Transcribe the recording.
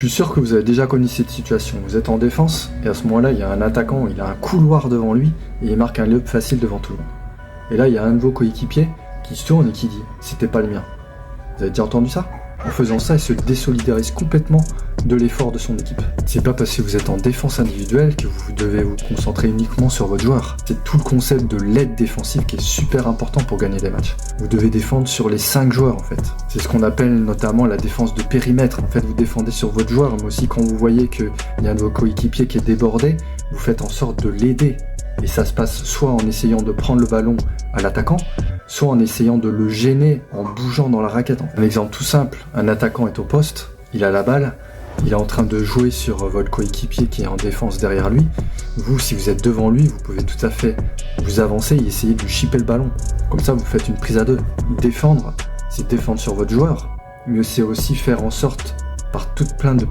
Je suis sûr que vous avez déjà connu cette situation. Vous êtes en défense et à ce moment-là, il y a un attaquant, il a un couloir devant lui et il marque un layup facile devant tout le monde. Et là, il y a un de vos coéquipiers qui se tourne et qui dit « c'était pas le mien ». Vous avez déjà entendu ça ? En faisant ça, il se désolidarise complètement de l'effort de son équipe. C'est pas parce que vous êtes en défense individuelle que vous devez vous concentrer uniquement sur votre joueur. C'est tout le concept de l'aide défensive qui est super important pour gagner des matchs. Vous devez défendre sur les 5 joueurs en fait. C'est ce qu'on appelle notamment la défense de périmètre. En fait, vous défendez sur votre joueur, mais aussi quand vous voyez qu'il y a un de vos coéquipiers qui est débordé, vous faites en sorte de l'aider. Et ça se passe soit en essayant de prendre le ballon à l'attaquant, soit en essayant de le gêner en bougeant dans la raquette. Un exemple tout simple, un attaquant est au poste, il a la balle, il est en train de jouer sur votre coéquipier qui est en défense derrière lui. Vous, si vous êtes devant lui, vous pouvez tout à fait vous avancer et essayer de lui chipper le ballon. Comme ça, vous faites une prise à 2. Défendre, c'est défendre sur votre joueur, mais c'est aussi faire en sorte, par toute plein de